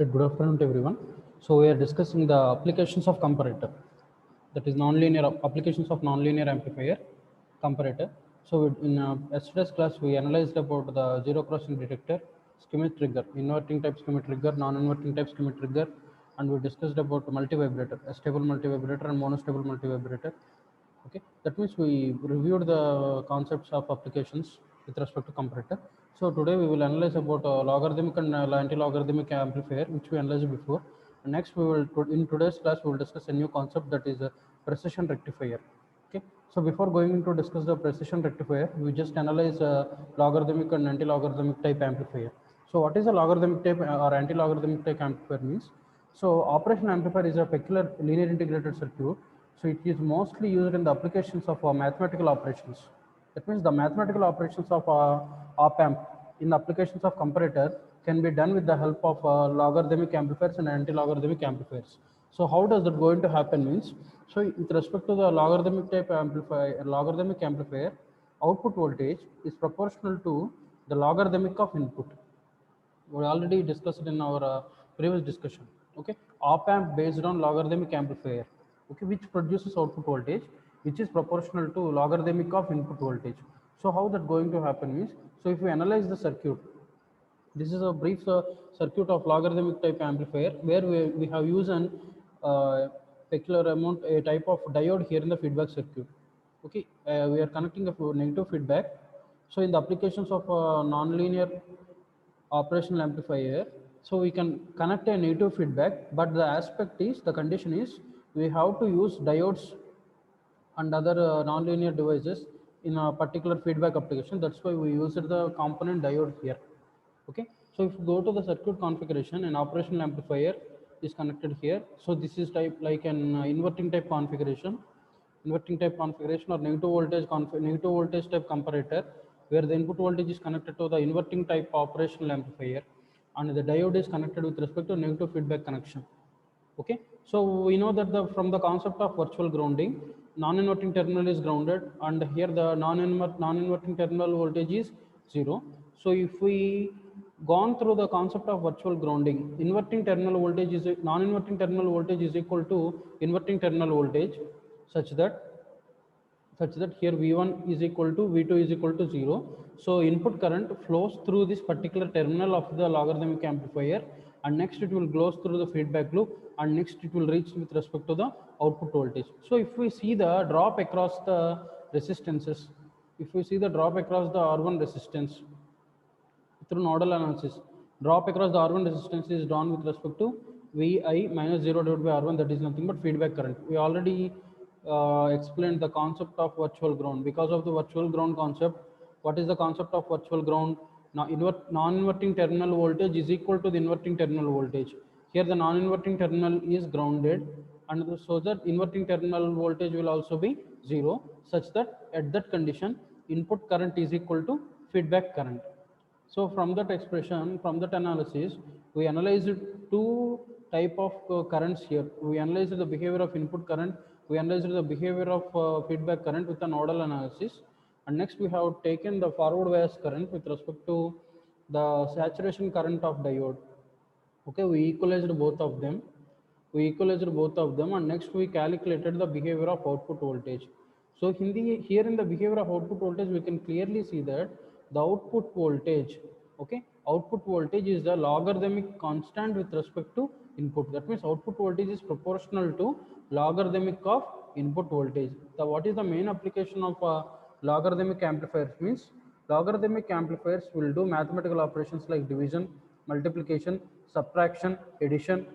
Right, good afternoon to everyone. So we are discussing the applications of comparator, that is nonlinear applications of nonlinear amplifier comparator. So in yesterday's class we analyzed about the zero crossing detector, schematic trigger, inverting type schematic trigger, non-inverting type schematic trigger, and we discussed about multivibrator, a stable multivibrator and monostable multivibrator. Okay, that means we reviewed the concepts of applications with respect to comparator. So today we will analyze about logarithmic and anti-logarithmic amplifier, which we analyzed before. And next we will, in today's class we will discuss a new concept, that is a precision rectifier. Okay, so before going into discuss the precision rectifier, we just analyze logarithmic and anti-logarithmic type amplifier. So what is a logarithmic type or anti-logarithmic type amplifier means? So operation amplifier is a peculiar linear integrated circuit. So it is mostly used in the applications of mathematical operations. That means the mathematical operations of op-amp in the applications of comparator can be done with the help of logarithmic amplifiers and anti-logarithmic amplifiers. So how does that going to happen means? So with respect to the logarithmic amplifier, output voltage is proportional to the logarithmic of input. We already discussed in our previous discussion. Okay, op amp based on logarithmic amplifier, okay, which produces output voltage which is proportional to logarithmic of input voltage. So how that going to happen means, so if we analyze the circuit, this is a brief circuit of logarithmic type amplifier where we have used an peculiar amount, a type of diode here in the feedback circuit. Okay, we are connecting a negative feedback. So in the applications of non-linear operational amplifier, so we can connect a negative feedback, but the aspect is, the condition is, we have to use diodes and other non-linear devices in a particular feedback application. That's why we used the component diode here. Okay, so if you go to the circuit configuration, an operational amplifier is connected here. So this is type like an inverting type configuration, or negative voltage type comparator, where the input voltage is connected to the inverting type operational amplifier and the diode is connected with respect to negative feedback connection. Okay, so we know that from the concept of virtual grounding, non-inverting terminal is grounded and here the non-inverting terminal voltage is 0. So if we gone through the concept of virtual grounding, inverting terminal voltage is non-inverting terminal voltage is equal to inverting terminal voltage, such that here V1 is equal to V2 is equal to 0. So input current flows through this particular terminal of the logarithmic amplifier, and next it will goes through the feedback loop, and next it will reach with respect to the output voltage. So if we see the drop across the resistances, if we see the drop across the R1 resistance through nodal analysis, drop across the R1 resistance is drawn with respect to Vi minus 0 divided by R1, that is nothing but feedback current. We already explained the concept of virtual ground. Because of the virtual ground concept, what is the concept of virtual ground? Now, non-inverting terminal voltage is equal to the inverting terminal voltage. Here the non-inverting terminal is grounded, and so that inverting terminal voltage will also be 0, such that at that condition input current is equal to feedback current. So from that expression, from that analysis, we analyzed two type of currents here. We analyzed the behavior of input current, we analyzed the behavior of feedback current with a nodal analysis, and next we have taken the forward bias current with respect to the saturation current of diode. Okay, we equalized both of them. And next we calculated the behavior of output voltage. So here in the behavior of output voltage, we can clearly see that the output voltage, okay, output voltage is the logarithmic constant with respect to input. That means output voltage is proportional to logarithmic of input voltage. What is the main application of logarithmic amplifiers means? Logarithmic amplifiers will do mathematical operations like division, multiplication, subtraction, addition.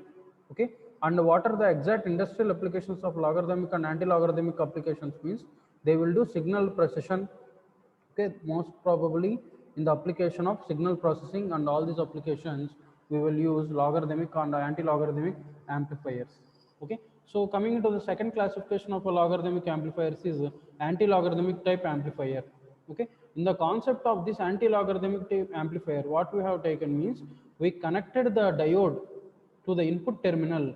Okay, and what are the exact industrial applications of logarithmic and anti-logarithmic applications means? They will do signal precision. Okay, most probably in the application of signal processing and all these applications, we will use logarithmic and anti-logarithmic amplifiers. Okay, so coming into the second classification of a logarithmic amplifiers is anti-logarithmic type amplifier. Okay, in the concept of this anti-logarithmic type amplifier, what we have taken means, we connected the diode to the input terminal,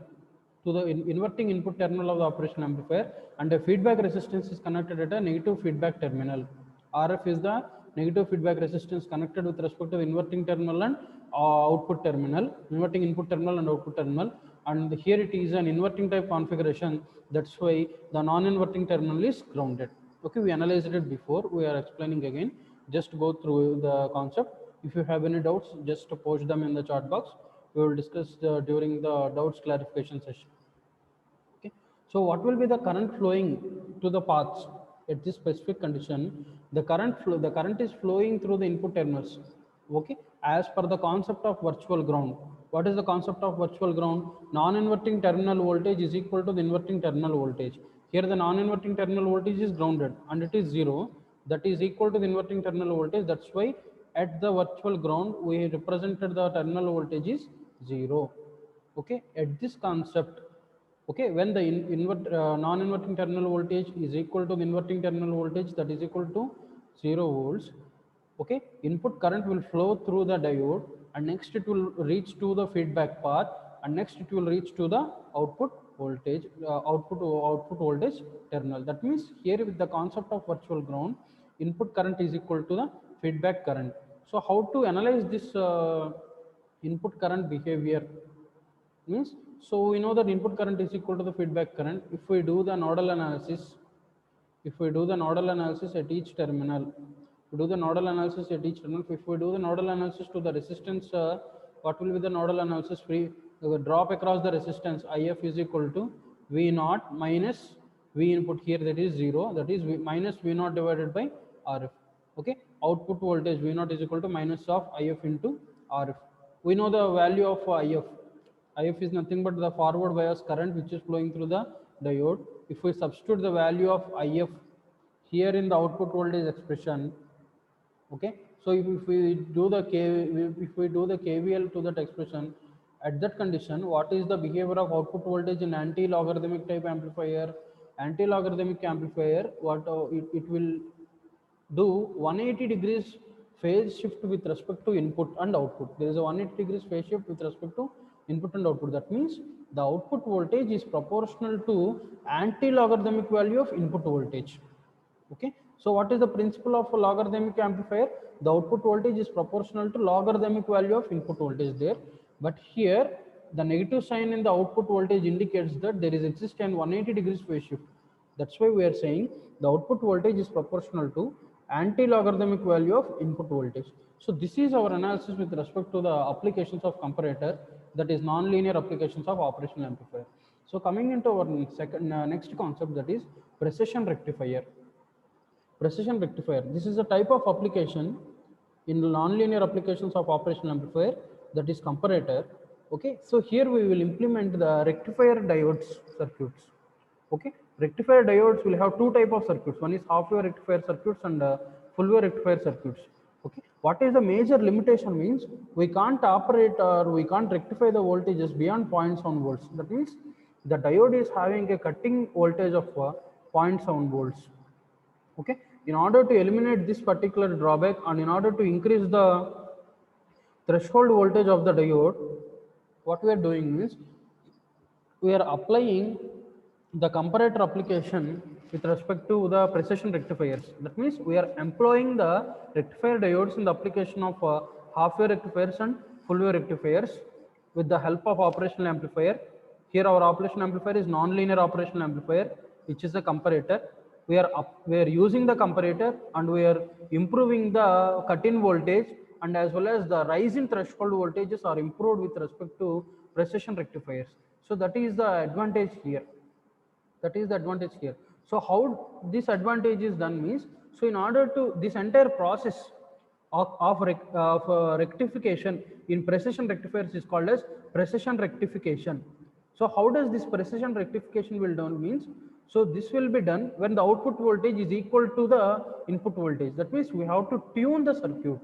to the inverting input terminal of the operational amplifier, and the feedback resistance is connected at a negative feedback terminal. RF is the negative feedback resistance connected with respect to the inverting terminal, and output terminal, inverting input terminal and output terminal, and here it is an inverting type configuration. That's why the non-inverting terminal is grounded. Okay, we analyzed it before, we are explaining again. Just go through the concept. If you have any doubts, just post them in the chat box. We will discuss during the doubts clarification session. Okay. So what will be the current flowing to the paths at this specific condition? The current is flowing through the input terminals. Okay, as per the concept of virtual ground. What is the concept of virtual ground? Non-inverting terminal voltage is equal to the inverting terminal voltage. Here the non-inverting terminal voltage is grounded and it is 0. That is equal to the inverting terminal voltage. That's why at the virtual ground we represented the terminal voltage is 0. Okay, at this concept, okay, when the non-inverting terminal voltage is equal to the inverting terminal voltage, that is equal to 0 volts. Okay, input current will flow through the diode, and next it will reach to the feedback path, and next it will reach to the output voltage, output voltage terminal. That means here with the concept of virtual ground, input current is equal to the feedback current. So how to analyze this input current behavior? Means, so we know that input current is equal to the feedback current. If we do the nodal analysis, at each terminal, we do the nodal analysis at each terminal. If we do the nodal analysis to the resistance, what will be the nodal analysis? The drop across the resistance IF is equal to V naught minus V input, here that is 0, that is minus V naught divided by RF. Okay, output voltage V naught is equal to minus of IF into RF. We know the value of IF. IF is nothing but the forward bias current which is flowing through the diode. If we substitute the value of IF here in the output voltage expression, okay, so if we do the KVL to that expression, at that condition, what is the behavior of output voltage in anti-logarithmic type amplifier? Anti-logarithmic amplifier, what it will do 180 degrees phase shift with respect to input and output. There is a 180 degrees phase shift with respect to input and output. That means the output voltage is proportional to anti-logarithmic value of input voltage. Okay, so what is the principle of a logarithmic amplifier? The output voltage is proportional to logarithmic value of input voltage there, but here the negative sign in the output voltage indicates that there is exist an 180 degrees phase shift. That's why we are saying the output voltage is proportional to anti-logarithmic value of input voltage. So this is our analysis with respect to the applications of comparator, that is non-linear applications of operational amplifier. So coming into our next concept, that is precision rectifier. Precision rectifier, this is a type of application in non-linear applications of operational amplifier, that is comparator. Okay, so here we will implement the rectifier diodes circuits. Okay, rectifier diodes will have two type of circuits. One is half wave rectifier circuits and full wave rectifier circuits. Okay, what is the major limitation? Means we can't operate or we can't rectify the voltages beyond 0.7 volts. That means the diode is having a cutting voltage of 0.7 volts. Okay, in order to eliminate this particular drawback and in order to increase the threshold voltage of the diode, what we are doing is we are applying the comparator application with respect to the precision rectifiers. That means we are employing the rectifier diodes in the application of half wave rectifiers and full wave rectifiers with the help of operational amplifier. Here our operational amplifier is non-linear operational amplifier, which is a comparator. We are using the comparator and we are improving the cut-in voltage, and as well as the rise in threshold voltages are improved with respect to precision rectifiers. So that is the advantage here. That is the advantage here. So how this advantage is done means, so in order to this entire process of rectification in precision rectifiers is called as precision rectification. So how does this precision rectification will done means, so this will be done when the output voltage is equal to the input voltage. That means we have to tune the circuit.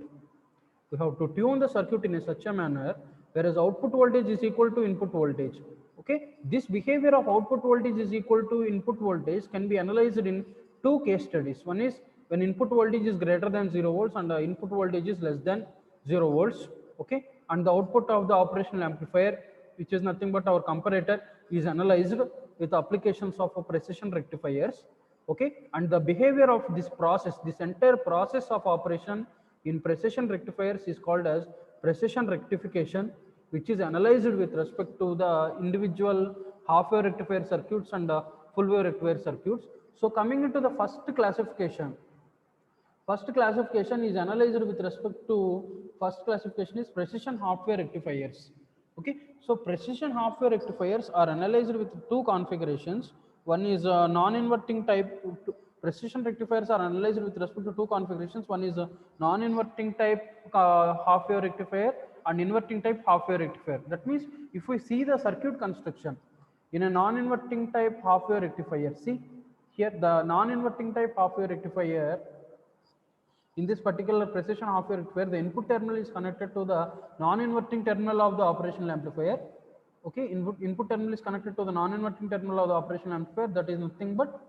We have to tune the circuit in such a manner whereas output voltage is equal to input voltage. Okay, this behavior of output voltage is equal to input voltage can be analyzed in two case studies. One is when input voltage is greater than 0 volts and the input voltage is less than 0 volts. Okay, and the output of the operational amplifier, which is nothing but our comparator, is analyzed with applications of precision rectifiers. Okay, and the behavior of this process, this entire process of operation in precision rectifiers is called as precision rectification, which is analyzed with respect to the individual half wave rectifier circuits and full wave rectifier circuits. So coming into the first classification is analyzed with respect to first classification is precision half wave rectifiers. Okay, so precision half wave rectifiers are analyzed with two configurations. One is non-inverting type. Precision rectifiers are analyzed with respect to two configurations. One is a non-inverting type half wave rectifier and inverting type half wave rectifier. That means if we see the circuit construction in a non-inverting type half wave rectifier, see here the non-inverting type half wave rectifier. In this particular precision half wave rectifier, the input terminal is connected to the non-inverting terminal of the operational amplifier. Okay, input terminal is connected to the non-inverting terminal of the operational amplifier. That is nothing but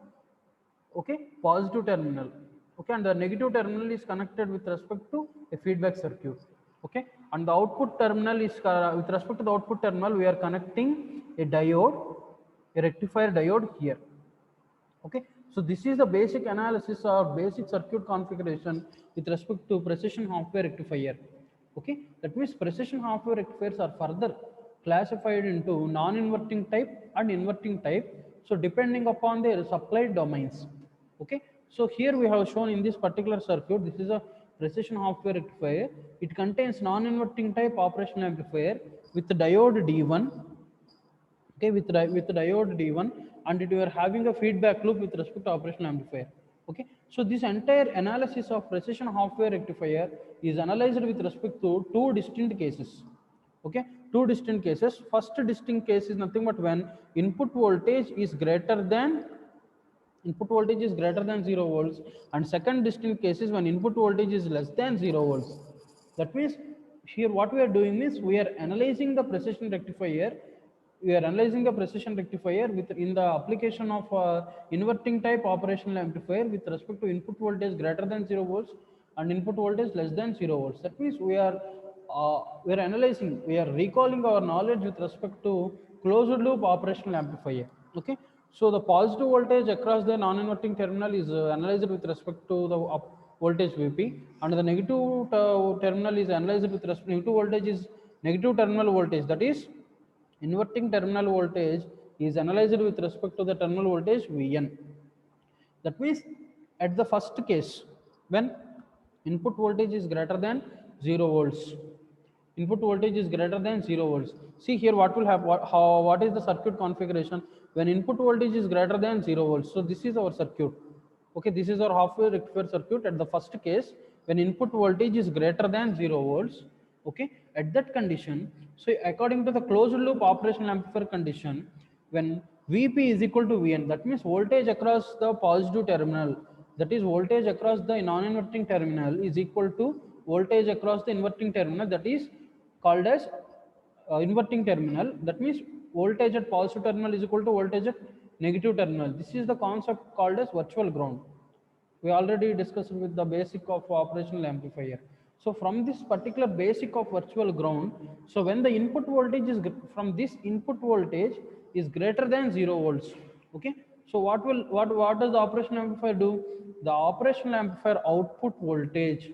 positive terminal. Okay, and the negative terminal is connected with respect to a feedback circuit. Okay, and the output terminal is with respect to the output terminal, we are connecting a diode, a rectifier diode here. Okay, so this is the basic analysis or basic circuit configuration with respect to precision half wave rectifier. Okay, that means precision half wave rectifiers are further classified into non-inverting type and inverting type. So depending upon their supplied domains. Okay, so here we have shown in this particular circuit, this is a precision half wave rectifier. It contains non-inverting type operational amplifier with the diode D1. Okay, with diode D1, and we are having a feedback loop with respect to operational amplifier. Okay, so this entire analysis of precision half wave rectifier is analyzed with respect to two distinct cases. Okay, two distinct cases. First distinct case is nothing but when input voltage is greater than 0 volts, and second distinct case is when input voltage is less than 0 volts. That means here what we are doing is we are analyzing the precision rectifier. We are analyzing the precision rectifier with in the application of inverting type operational amplifier with respect to input voltage greater than 0 volts and input voltage less than 0 volts. That means we are analyzing, we are recalling our knowledge with respect to closed loop operational amplifier. Okay, so the positive voltage across the non-inverting terminal is analyzed with respect to the voltage Vp, and the negative terminal is analyzed with respect to negative voltage is negative terminal voltage, that is inverting terminal voltage is analyzed with respect to the terminal voltage Vn. That means at the first case, when input voltage is greater than 0 volts, input voltage is greater than 0 volts. See here what will happen, what is the circuit configuration when input voltage is greater than 0 volts. So this is our circuit. Okay, this is our half wave rectifier circuit at the first case when input voltage is greater than 0 volts. Okay, at that condition, so according to the closed loop operational amplifier condition, when Vp is equal to Vn, that means voltage across the positive terminal, that is voltage across the non-inverting terminal is equal to voltage across the inverting terminal, that is called as inverting terminal. That means voltage at positive terminal is equal to voltage at negative terminal. This is the concept called as virtual ground. We already discussed with the basic of operational amplifier. So from this particular basic of virtual ground, so when the input voltage is from this input voltage is greater than 0 volts. Okay, so what does the operational amplifier do? The operational amplifier output voltage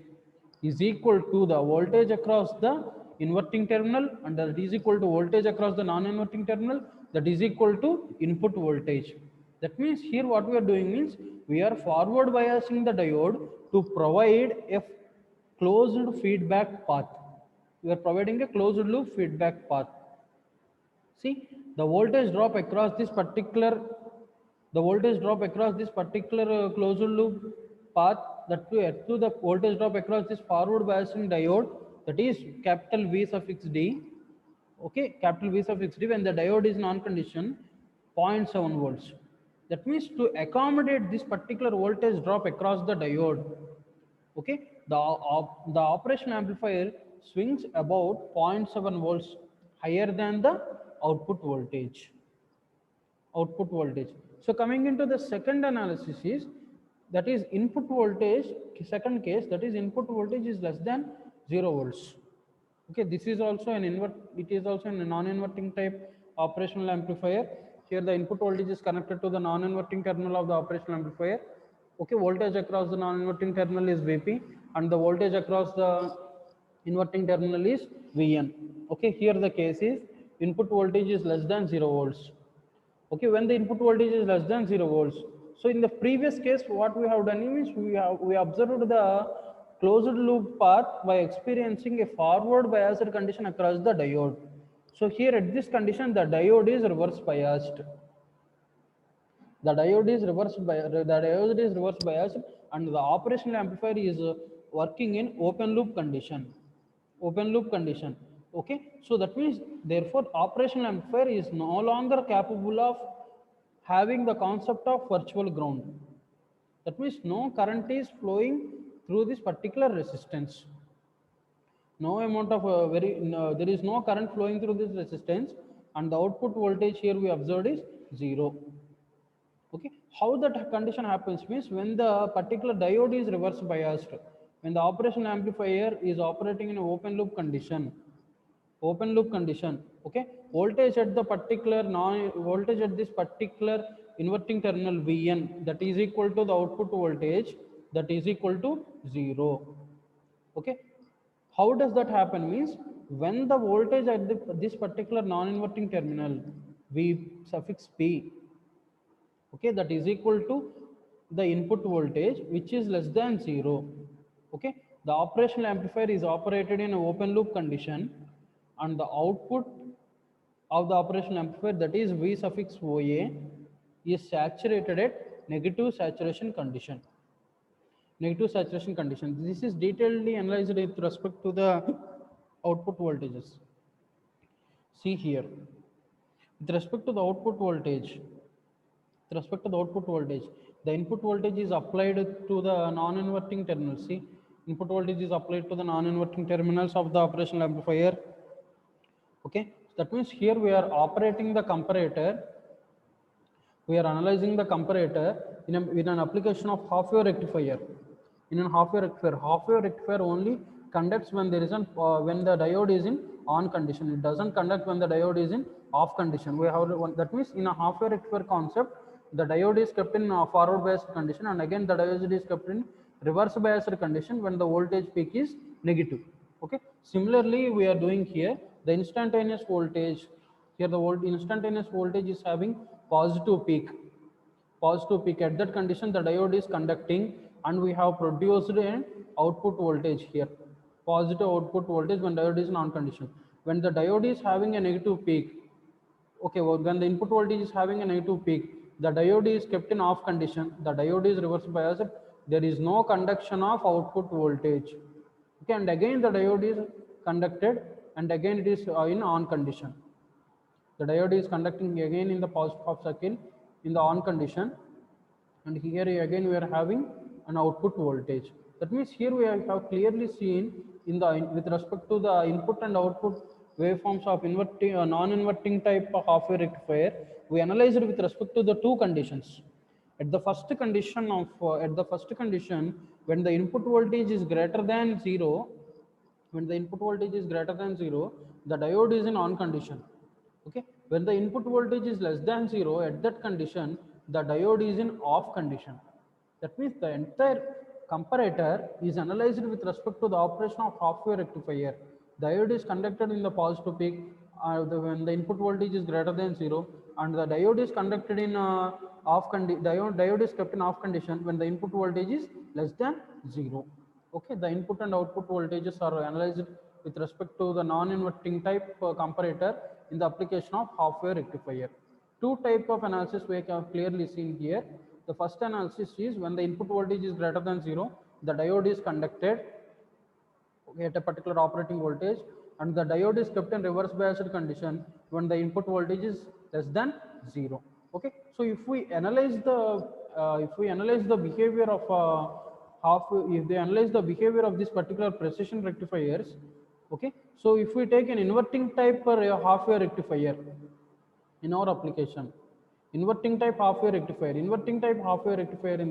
is equal to the voltage across the inverting terminal, and that is equal to voltage across the non-inverting terminal, that is equal to input voltage. That means here what we are doing means we are forward biasing the diode to provide a closed feedback path. We are providing a closed loop feedback path. See, the voltage drop across this particular closed loop path, that to the voltage drop across this forward biasing diode, that is capital V suffix D. Okay, capital V suffix D, when the diode is non-condition, 0.7 volts. That means to accommodate this particular voltage drop across the diode, okay, the operational amplifier swings about 0.7 volts higher than the output voltage. So coming into the second analysis is, that is input voltage, second case, that is input voltage is less than 0 volts. Okay, this is also an it is also a non-inverting type operational amplifier. Here the input voltage is connected to the non-inverting terminal of the operational amplifier. Okay, voltage across the non-inverting terminal is Vp, and the voltage across the Inverting terminal is Vn. Okay, here the case is input voltage is less than 0 volts. Okay, when the input voltage is less than 0 volts. So in the previous case, what we have done is we observed the closed loop path by experiencing a forward biased condition across the diode. So here at this condition, the diode is reverse biased. The diode is reverse biased, and the operational amplifier is working in open loop condition. Open loop condition. Okay, so that means therefore operational amplifier is no longer capable of having the concept of virtual ground. That means no current is flowing through this particular resistance. No amount of there is no current flowing through this resistance, and the output voltage here we observed is 0. Okay, how that condition happens means when the particular diode is reverse biased, when the operation amplifier is operating in an open loop condition. Okay, voltage at the particular non voltage at this particular inverting terminal Vn, that is equal to the output voltage, that is equal to 0. Okay, how does that happen means when the voltage at this particular non-inverting terminal V suffix P, okay, that is equal to the input voltage which is less than 0. Okay, the operational amplifier is operated in an open loop condition, and the output of the operational amplifier, that is V suffix OA, is saturated at negative saturation condition. This is detailedly analyzed with respect to the output voltages. See here, with respect to the output voltage, the input voltage is applied to the non-inverting terminals. See, input voltage is applied to the non-inverting terminals of the operational amplifier. Okay, that means here we are operating the comparator. We are analyzing the comparator in an application of half-wave rectifier. In a half-wave rectifier only conducts when there is when the diode is in on condition. It doesn't conduct when the diode is in off condition. We have that means in a half-wave rectifier concept, the diode is kept in forward biased condition, and again the diode is kept in reverse biased condition when the voltage peak is negative. Okay. Similarly, we are doing here the instantaneous voltage. Here the instantaneous voltage is having positive peak. At that condition, the diode is conducting, and we have produced an output voltage here. Positive output voltage when diode is non-condition. When the diode is having a negative peak, okay, well, when the input voltage is having a negative peak, the diode is kept in off condition. The diode is reverse biased. There is no conduction of output voltage. Okay, and again the diode is conducted, and again it is in on condition. The diode is conducting again in the positive half cycle in the on condition, and here again we are having an output voltage. That means here we have clearly seen in the with respect to the input and output waveforms of inverting non-inverting type of half-wave rectifier, we analyzed with respect to the two conditions. At the first condition when the input voltage is greater than 0, the diode is in on condition. Okay, when the input voltage is less than 0, at that condition the diode is in off condition. That means the entire comparator is analyzed with respect to the operation of half-wave rectifier. Diode is conducted in the positive peak when the input voltage is greater than 0, and the diode is conducted in off condition. Diode is kept in off condition when the input voltage is less than 0. Okay, the input and output voltages are analyzed with respect to the non-inverting type comparator in the application of half-wave rectifier. Two type of analysis we have clearly seen here. The first analysis is when the input voltage is greater than 0, the diode is conducted, okay, at a particular operating voltage, and the diode is kept in reverse biased condition when the input voltage is less than 0. Okay, so if we analyze the behavior of if they analyze the behavior of this particular precision rectifiers, okay, so if we take an inverting type half-wave rectifier in our application, inverting type half-wave rectifier in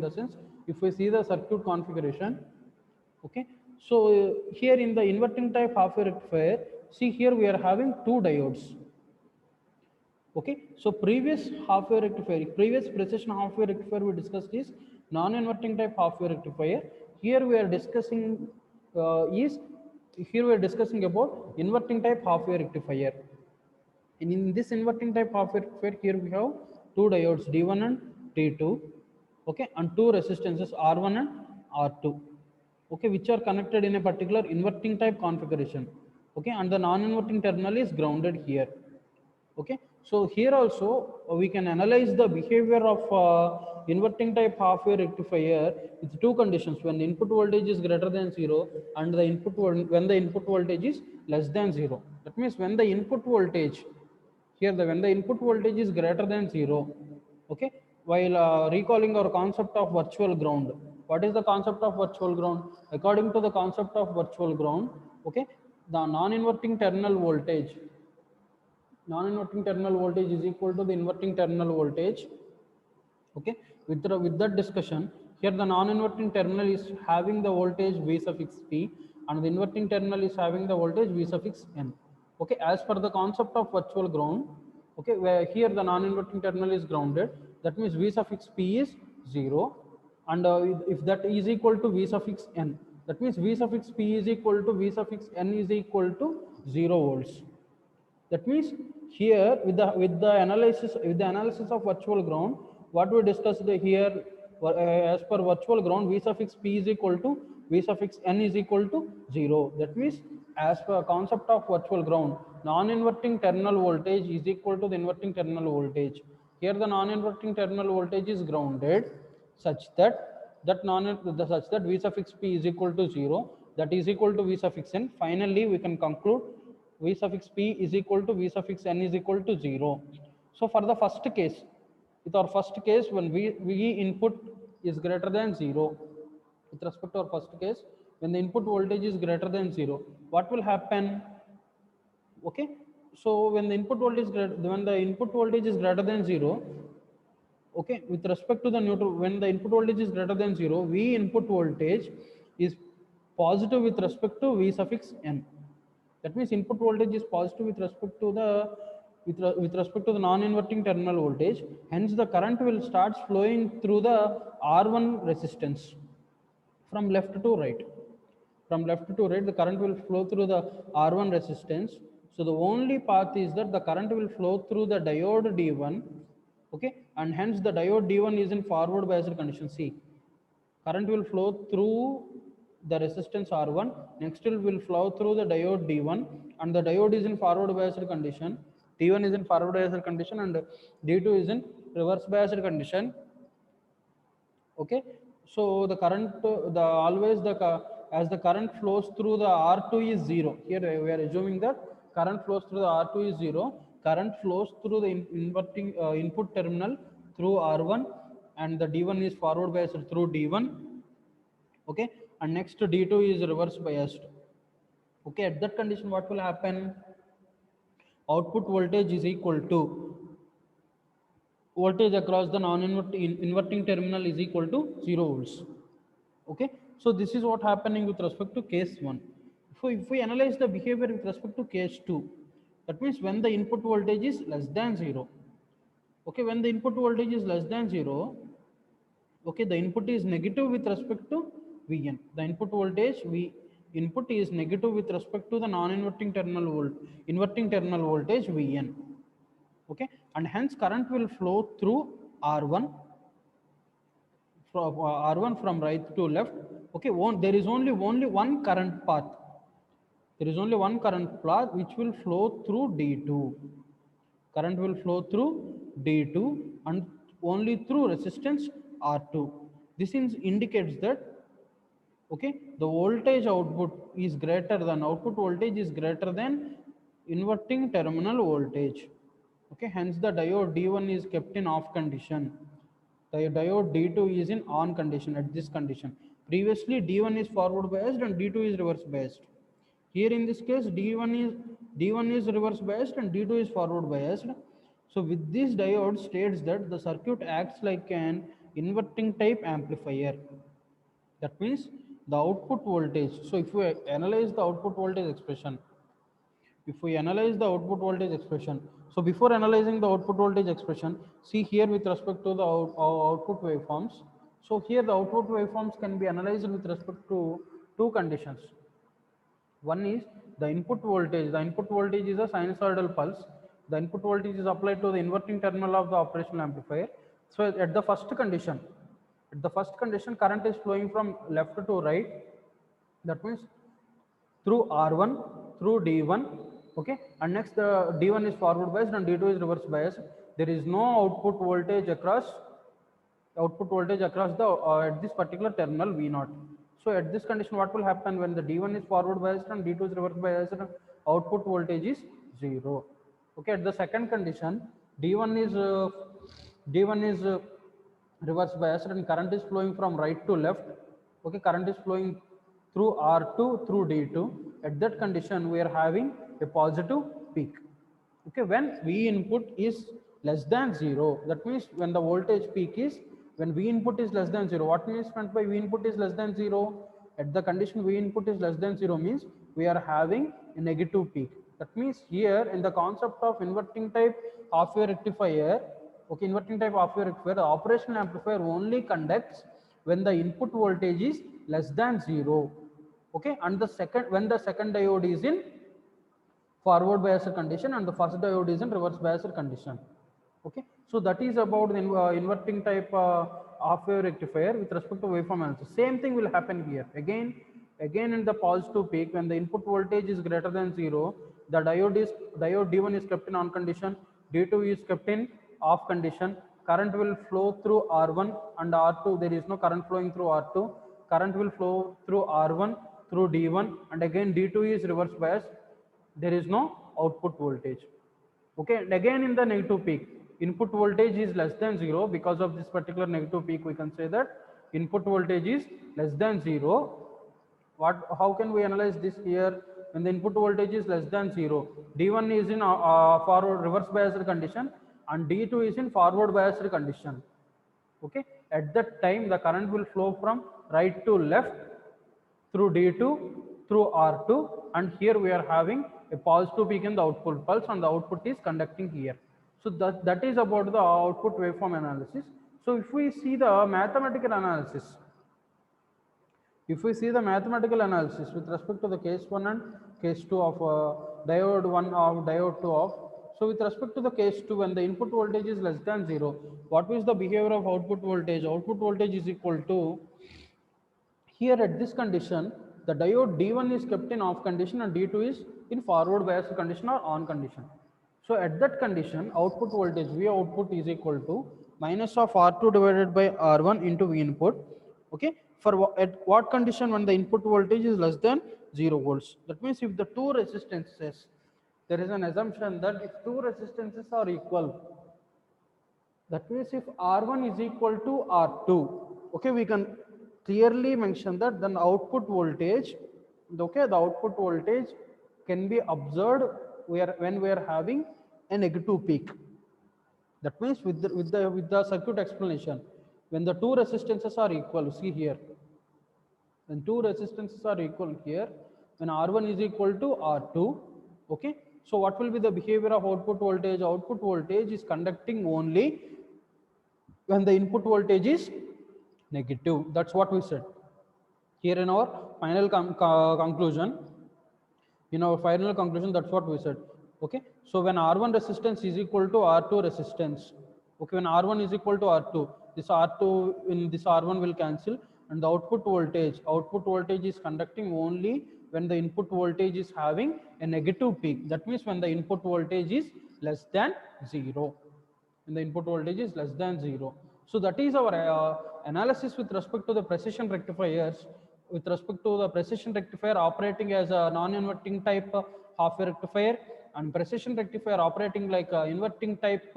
the sense, if we see the circuit configuration, okay, so here in the inverting type half-wave rectifier, see here we are having two diodes. Okay, so previous precision half-wave rectifier we discussed is non-inverting type half-wave rectifier. Here we are discussing is here we are discussing about inverting type half wave rectifier. And in this inverting type half wave rectifier, here we have two diodes D1 and D2, okay, and two resistances R1 and R2, okay, which are connected in a particular inverting type configuration, okay, and the non-inverting terminal is grounded here. Okay, so here also we can analyze the behavior of inverting type half wave rectifier with two conditions: when the input voltage is greater than 0 and the when the input voltage is less than 0. That means when the input voltage here, when the input voltage is greater than 0, okay, while recalling our concept of virtual ground. What is the concept of virtual ground? According to the concept of virtual ground, okay, the non-inverting terminal voltage, non-inverting terminal voltage is equal to the inverting terminal voltage. Okay, with that discussion, here the non-inverting terminal is having the voltage V suffix P and the inverting terminal is having the voltage V suffix N. Okay, as per the concept of virtual ground, okay, where here the non-inverting terminal is grounded, that means V suffix P is 0, and if that is equal to V suffix N, that means V suffix P is equal to V suffix N is equal to 0 volts. That means here with the analysis of virtual ground, what we discussed here, as per virtual ground, V suffix P is equal to V suffix N is equal to 0. That means as per concept of virtual ground, non-inverting terminal voltage is equal to the inverting terminal voltage. Here the non-inverting terminal voltage is grounded such that such that V suffix P is equal to 0, that is equal to V suffix N. Finally, we can conclude V suffix P is equal to V suffix N is equal to 0. So for the first case, with our first case, when V input is greater than 0, with respect to our first case, when the input voltage is greater than 0, what will happen? Okay, so when the input voltage is greater than 0, okay, with respect to the neutral, when the input voltage is greater than 0, V input voltage is positive with respect to V suffix N. That means input voltage is positive with respect to the with respect to the non-inverting terminal voltage. Hence, the current will start flowing through the R1 resistance from left to right. From left to right, the current will flow through the R1 resistance. So the only path is that the current will flow through the diode D1, okay, and hence the diode D1 is in forward biased condition. See, current will flow through the resistance R1, next it will flow through the diode D1, and the diode is in forward biased condition. D1 is in forward biased condition and D2 is in reverse biased condition. Okay, so the current, as the current flows through the R2 is 0. Here we are assuming that current flows through the R2 is 0. Current flows through the inverting input terminal through R1, and the D1 is forward biased through D1. Okay, and next D2 is reverse biased. Okay, at that condition, what will happen? Output voltage is equal to voltage across the non-inverting terminal is equal to 0 volts. Okay, so this is what happening with respect to case 1. If we analyze the behavior with respect to case 2, that means when the input voltage is less than 0. Okay, when the input voltage is less than 0, okay, the input is negative with respect to Vn. The input voltage V input is negative with respect to the non-inverting terminal inverting terminal voltage Vn. Okay, and hence current will flow through R1 from R1 from right to left. Okay, there is only one current path. There is only one current path which will flow through D2. Current will flow through D2 and only through resistance R2. This indicates that, okay, the voltage output is greater than output voltage is greater than inverting terminal voltage. Okay, hence the diode D1 is kept in off condition. The diode D2 is in on condition at this condition. Previously D1 is forward biased and D2 is reverse biased. Here in this case D1 is reverse biased and D2 is forward biased. So with this diode states that the circuit acts like an inverting type amplifier. That means the output voltage. So if we analyze the output voltage expression, so before analyzing the output voltage expression, see here with respect to the output waveforms. So here the output waveforms can be analyzed with respect to two conditions. One is the input voltage. The input voltage is a sinusoidal pulse. The input voltage is applied to the inverting terminal of the operational amplifier. So at the first condition, current is flowing from left to right. That means through R1, through D1, okay, and next the D1 is forward biased and D2 is reverse biased. There is no output voltage across the at this particular terminal V0. So at this condition, what will happen when the D1 is forward biased and D2 is reverse biased? Output voltage is 0. Okay, at the second condition, D1 is reverse biased and current is flowing from right to left. Okay, current is flowing through R2 through D2. At that condition, we are having a positive peak. Okay, when V input is less than 0, that means when the voltage peak is, when V input is less than 0, what means meant by V input is less than 0? At the condition V input is less than 0 means we are having a negative peak. That means here in the concept of inverting type half wave rectifier, okay, inverting type half wave rectifier, the operational amplifier only conducts when the input voltage is less than 0. Okay, and the second, when the second diode is in forward biased condition and the first diode is in reverse biased condition. Okay, so that is about the inverting type half wave rectifier with respect to waveform analysis. Same thing will happen here again in the positive peak when the input voltage is greater than 0, the diode D1 is kept in on condition, D2 is kept in off condition. Current will flow through R1 and R2. There is no current flowing through R2. Current will flow through R1 through D1 and again D2 is reverse bias. There is no output voltage. Okay, and again in the negative peak, input voltage is less than 0. Because of this particular negative peak, we can say that input voltage is less than 0. How can we analyze this here? When the input voltage is less than 0, D1 is in forward reverse biased condition and D2 is in forward biased condition. Okay, at that time the current will flow from right to left through D2 through R2, and here we are having a positive peak in the output pulse and the output is conducting here. So that is about the output waveform analysis. So if we see the mathematical analysis, with respect to the case 1 and case 2 of diode 1 of diode 2 of, so with respect to the case 2, when the input voltage is less than 0, what is the behavior of output voltage? Output voltage is equal to, here at this condition, the diode D1 is kept in off condition and D2 is in forward bias condition or on condition. So at that condition, output voltage V output is equal to minus of R2 divided by R1 into V input. Okay, for at what condition? When the input voltage is less than 0 volts. That means if the two resistances, there is an assumption that if two resistances are equal, that means if R1 is equal to R2, okay, we can clearly mention that then output voltage, okay, the output voltage can be observed when we are having a negative peak. That means with the circuit explanation, when the two resistances are equal, see here, when two resistances are equal here, when R1 is equal to R2, okay, so what will be the behavior of output voltage? Output voltage is conducting only when the input voltage is negative. That's what we said. Here in our final conclusion, that's what we said. Okay, so when R1 resistance is equal to R2 resistance, okay, when R1 is equal to R2, this R2 in this R1 will cancel, and the output voltage is conducting only when the input voltage is having a negative peak. That means when the input voltage is less than 0. When the input voltage is less than 0. So that is our analysis with respect to the precision rectifiers, with respect to the precision rectifier operating as a non-inverting type half wave rectifier and precision rectifier operating like a inverting type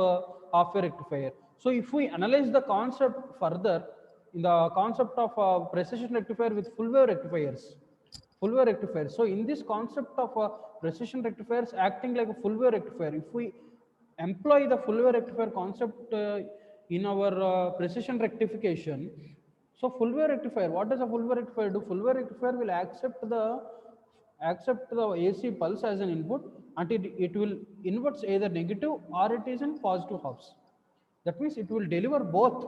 half wave rectifier. So if we analyze the concept further, in the concept of precision rectifier with full wave rectifiers, so in this concept of precision rectifiers acting like a full wave rectifier, if we employ the full wave rectifier concept in our precision rectification, so full wave rectifier, what does a full wave rectifier do? Full wave rectifier will accept the AC pulse as an input, and it will inverts either negative or it is in positive halves. That means it will deliver both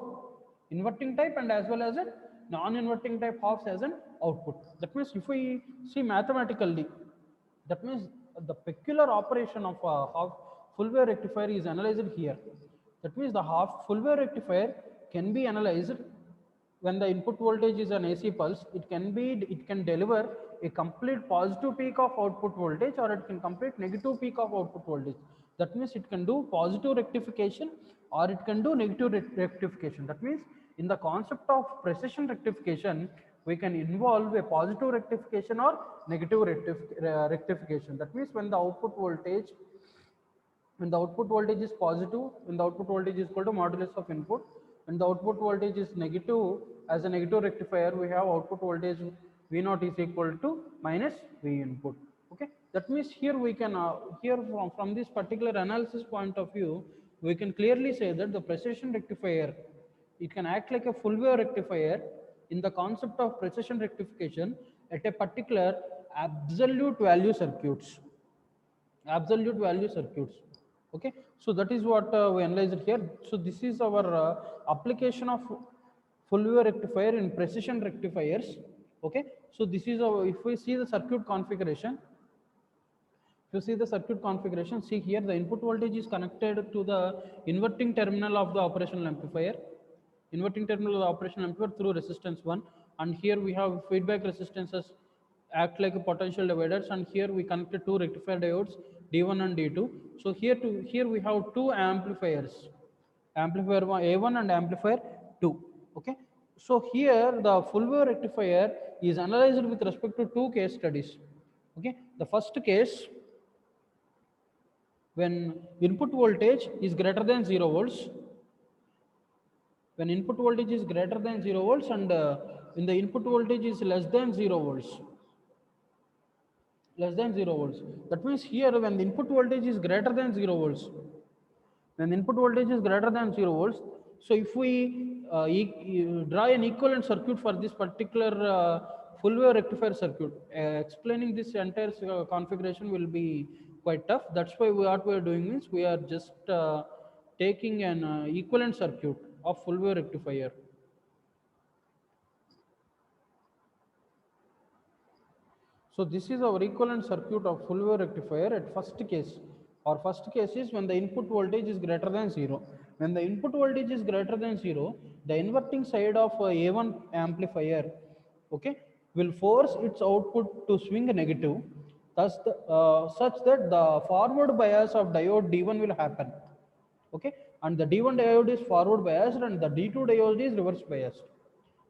inverting type and as well as a non-inverting type halves as an output. That means if we see mathematically, That means the peculiar operation of a half full wave rectifier is analyzed here. That means the half full wave rectifier can be analyzed when the input voltage is an AC pulse. It can deliver a complete positive peak of output voltage, or it can complete negative peak of output voltage. That means it can do positive rectification or it can do negative rectification. That means in the concept of precision rectification, we can involve a positive rectification or negative rectification. That means when the output voltage is positive, when the output voltage is equal to modulus of input, when the output voltage is negative, as a negative rectifier, we have output voltage V naught is equal to minus V input. Okay, that means here we can here from this particular analysis point of view, we can clearly say that the precision rectifier, it can act like a full wave rectifier in the concept of precision rectification at a particular absolute value circuits. Absolute value circuits. Okay, so that is what we analyzed here. So this is our application of full wave rectifier in precision rectifiers. Okay, so this is our, if we see the circuit configuration, see here the input voltage is connected to the inverting terminal of the operational amplifier, through resistance 1, and here we have feedback resistances act like a potential dividers, and here we connected two rectifier diodes D1 and D2. So here we have two amplifiers, amplifier A1 and amplifier 2. Okay, so here the full wave rectifier is analyzed with respect to two case studies. Okay, the first case, when input voltage is greater than 0 volts, when input voltage is greater than 0 volts and when the input voltage is less than 0 volts, that means here when the input voltage is greater than 0 volts, so if we draw an equivalent circuit for this particular full wave rectifier circuit, explaining this entire configuration will be quite tough. That's why what we are doing is we are just taking an equivalent circuit of full wave rectifier. So this is our equivalent circuit of full wave rectifier at first case. Our first case is when the input voltage is greater than 0. When the input voltage is greater than 0, the inverting side of A1 amplifier, okay, will force its output to swing negative, thus such that the forward bias of diode D1 will happen. Okay, and the D1 diode is forward biased and the D2 diode is reverse biased.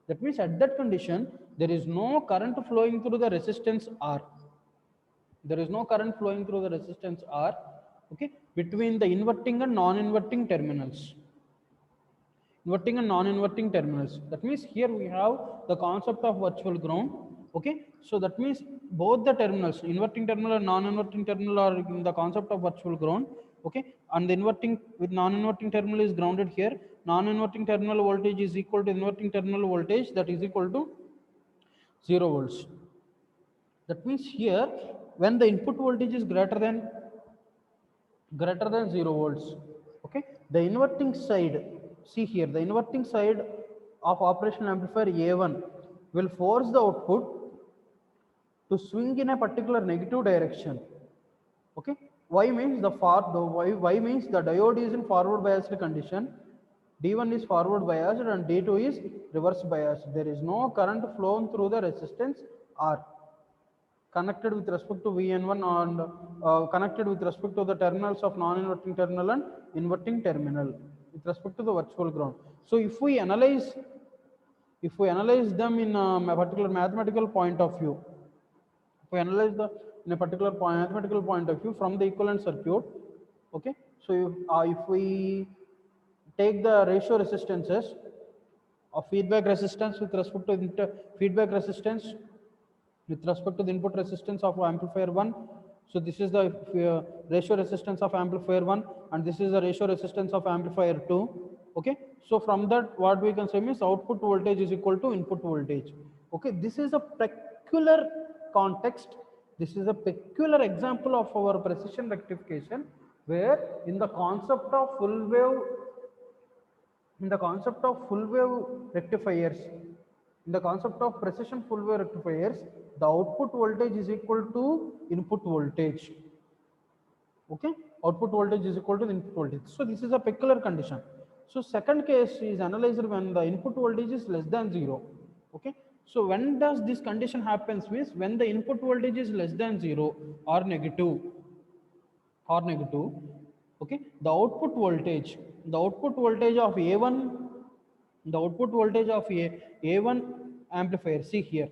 That means at that condition, there is no current flowing through the resistance R. There is no current flowing through the resistance R, okay, between the inverting and non-inverting terminals. Inverting and non-inverting terminals. That means here we have the concept of virtual ground. Okay, so that means both the terminals, inverting terminal and non-inverting terminal, are in the concept of virtual ground. Okay, and the inverting with non-inverting terminal is grounded here. Non-inverting terminal voltage is equal to inverting terminal voltage, that is equal to 0 volts. That means here when the input voltage is greater than 0 volts, okay, the inverting side, see here, the inverting side of operational amplifier A1 will force the output to swing in a particular negative direction. Okay, y means the diode is in forward biased condition, D1 is forward biased and D2 is reverse biased. There is no current flown through the resistance R, connected with respect to Vn1 and connected with respect to the terminals of non-inverting terminal and inverting terminal with respect to the virtual ground. So if we analyze them in a particular mathematical point of view, if we analyze in a particular mathematical point of view from the equivalent circuit, okay, so if we take the ratio resistances of feedback resistance with respect to feedback resistance with respect to the input resistance of amplifier 1, so this is the ratio resistance of amplifier 1 and this is the ratio resistance of amplifier 2. Okay, so from that what we can say is output voltage is equal to input voltage. Okay, this is a peculiar context, this is a peculiar example of our precision rectification, where in the concept of full wave rectifiers, In the concept of precision full wave rectifiers, the output voltage is equal to input voltage. Okay, output voltage is equal to the input voltage. So this is a peculiar condition. So second case is analyzed when the input voltage is less than 0. Okay, so when does this condition happens with when the input voltage is less than 0 or negative or negative. Okay, the output voltage of A1, the output voltage of A1 amplifier, see here.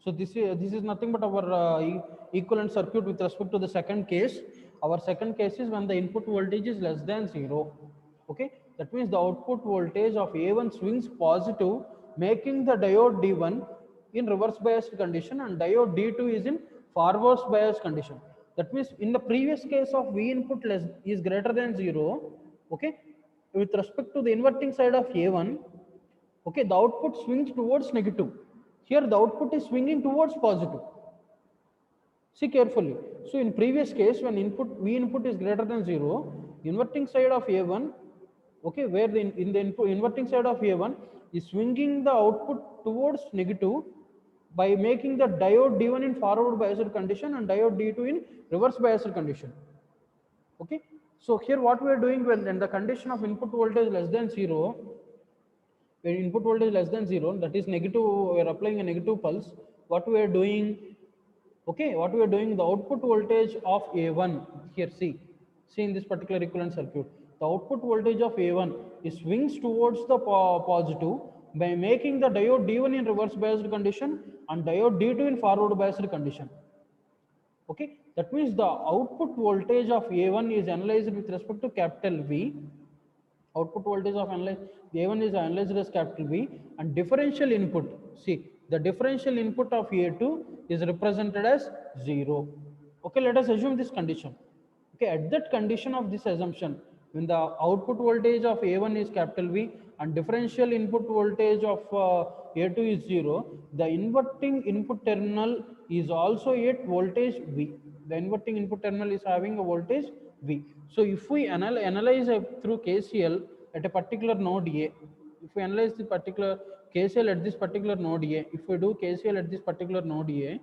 So this is nothing but our equivalent circuit with respect to the second case. Our second case is when the input voltage is less than 0. Okay, that means the output voltage of A1 swings positive, making the diode D1 in reverse biased condition and diode D2 is in forward biased condition. That means in the previous case of V input less is greater than 0. Okay, with respect to the inverting side of A1, okay, the output swings towards negative. Here the output is swinging towards positive. See carefully. So in previous case, when V input is greater than 0, inverting side of A1, okay, where in the inverting side of A1 is swinging the output towards negative by making the diode D1 in forward biased condition and diode D2 in reverse biased condition. Okay, so here what we are doing when the condition of input voltage less than 0, when input voltage less than 0, that is negative, we are applying a negative pulse. What we are doing, okay, what we are doing, the output voltage of A1 here, see in this particular equivalent circuit, the output voltage of A1 is swings towards the positive by making the diode D1 in reverse biased condition and diode D2 in forward biased condition. Okay, that means the output voltage of A1 is analyzed with respect to capital V. Output voltage of A1 is analyzed as capital V, and differential input, see the differential input of A2 is represented as 0. Okay, let us assume this condition. Okay, at that condition of this assumption, when the output voltage of A1 is capital V and differential input voltage of A2 is 0, the inverting input terminal is also at voltage V. The inverting input terminal is having a voltage V. So if we analyze through KCL at a particular node A, if we analyze the particular KCL at this particular node A, if we do KCL at this particular node A,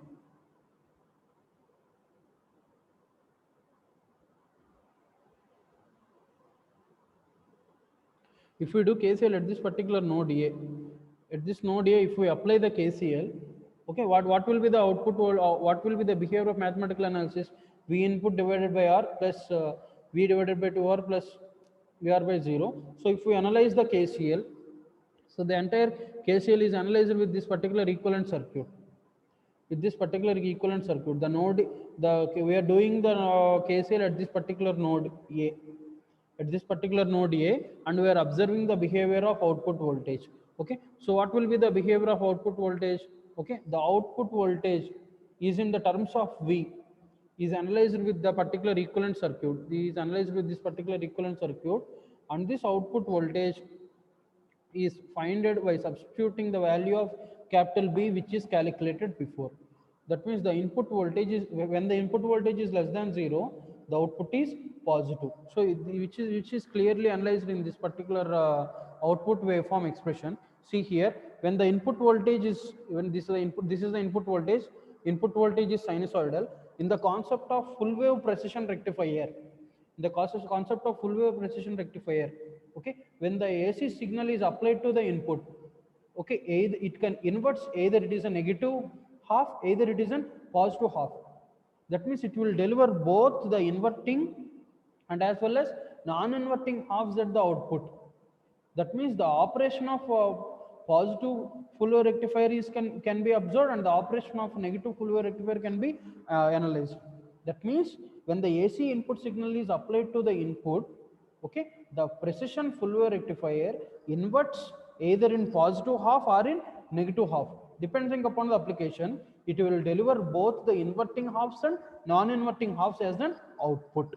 if we do KCL at this particular node A, at this node A, if we apply the KCL, okay, what will be the output, what will be the behavior of mathematical analysis? V input divided by R plus V divided by 2R plus VR by 0. So if we analyze the KCL, so the entire KCL is analyzed with this particular equivalent circuit. With this particular equivalent circuit, the node, we are doing the KCL at this particular node A, at this particular node A, and we are observing the behavior of output voltage. Okay, so what will be the behavior of output voltage? Okay, the output voltage is in the terms of V, is analyzed with the particular equivalent circuit. Is analyzed with this particular equivalent circuit, and this output voltage is finded by substituting the value of capital B, which is calculated before. That means the input voltage is, when the input voltage is less than 0, the output is positive. So which is clearly analyzed in this particular output waveform expression. See here, when the input voltage is, when this is the input voltage is sinusoidal. In the concept of full wave precision rectifier, the concept of full wave precision rectifier, okay, when the AC signal is applied to the input, okay, either it can inverts, either it is a negative half, either it is a positive half. That means it will deliver both the inverting and as well as non-inverting halves at the output. That means the operation of positive full wave rectifier can be observed, and the operation of negative full wave rectifier can be analyzed. That means when the AC input signal is applied to the input, okay, the precision full wave rectifier inverts either in positive half or in negative half. Depending upon the application, it will deliver both the inverting halves and non-inverting halves as an output.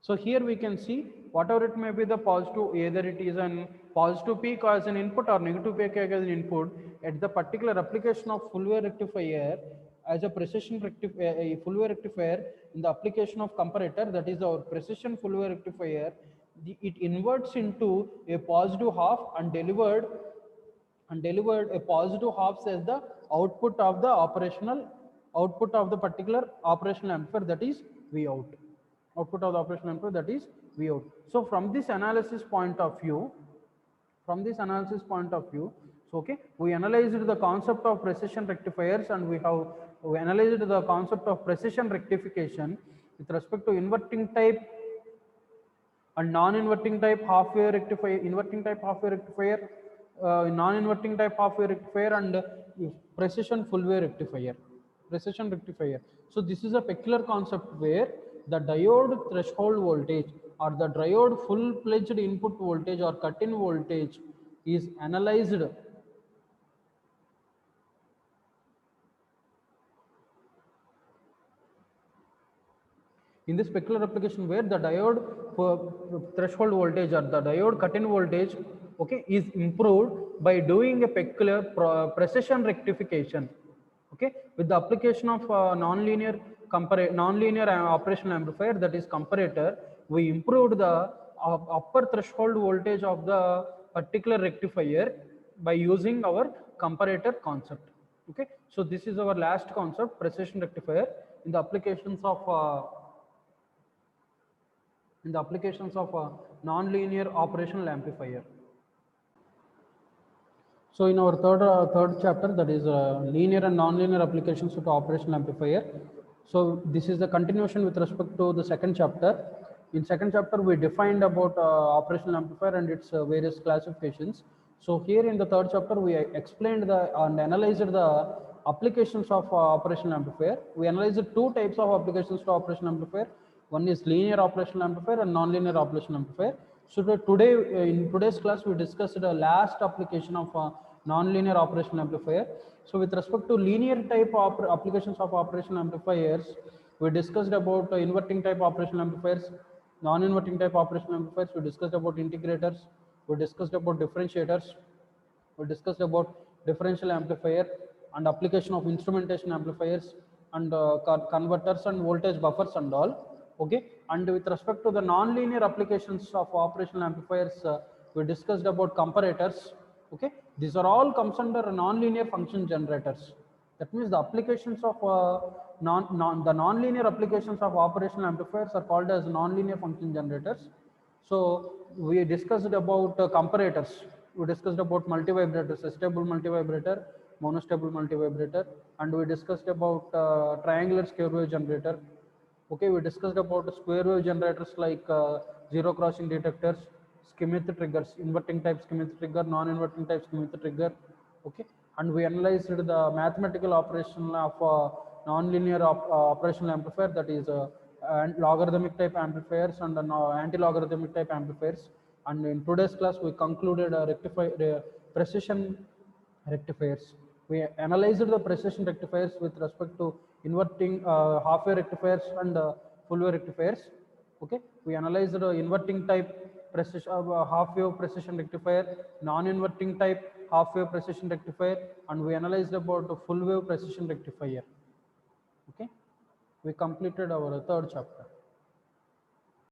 So here we can see whatever it may be the positive, either it is an positive peak as an input or negative peak as an input, at the particular application of full wave rectifier as a precision rectifier, a full wave rectifier in the application of comparator, that is our precision full wave rectifier, it inverts into a positive half and delivered and delivered a positive half as the output of the particular operational amplifier, that is V out. Output of the operational amplifier, that is V out. So from this analysis point of view, so okay, we analyzed the concept of precision rectifiers, and we analyzed the concept of precision rectification with respect to inverting type and non-inverting type half-wave rectifier, inverting type half-wave rectifier, non-inverting type half-wave rectifier, and precision full-wave rectifier. Precision rectifier. So this is a peculiar concept where the diode threshold voltage or the diode full-fledged input voltage or cut-in voltage is analyzed in this particular application, where the diode threshold voltage or the diode cut-in voltage, okay, is improved by doing a peculiar precision rectification, okay, with the application of non-linear operational amplifier, that is comparator. We improved the upper threshold voltage of the particular rectifier by using our comparator concept. Okay, so this is our last concept, precision rectifier, in the applications of non-linear operational amplifier. So in our third chapter, that is linear and non-linear applications of operational amplifier. So this is the continuation with respect to the second chapter. In second chapter, we defined about operational amplifier and its various classifications. So here in the third chapter, we explained and analyzed the applications of operational amplifier. We analyzed two types of applications to operational amplifier. One is linear operational amplifier and non-linear operational amplifier. So today, in today's class, we discussed the last application of non-linear operational amplifier. So with respect to linear type of applications of operational amplifiers, we discussed about inverting type operational amplifiers, non-inverting type operational amplifiers. We discussed about integrators. We discussed about differentiators. We discussed about differential amplifier and application of instrumentation amplifiers and converters and voltage buffers and all. Okay, and with respect to the non-linear applications of operational amplifiers, we discussed about comparators. Okay, these are all comes under non-linear function generators. That means the applications of the non-linear applications of operational amplifiers are called as non-linear function generators. So we discussed about comparators. We discussed about multivibrators, stable multivibrator, monostable multivibrator, and we discussed about triangular square wave generator. Okay, we discussed about square wave generators like zero crossing detectors, Schmitt triggers, inverting type Schmitt trigger, non-inverting type Schmitt trigger. Okay, and we analyzed the mathematical operation of non-linear operational amplifier, that is logarithmic type amplifiers and anti-logarithmic type amplifiers. And in today's class, we concluded precision rectifiers. We analyzed the precision rectifiers with respect to inverting half-wave rectifiers and full-wave rectifiers. Okay, we analyzed the inverting type precision half-wave precision rectifier, non-inverting type half-wave precision rectifier, and we analyzed about the full-wave precision rectifier. Okay, we completed our third chapter.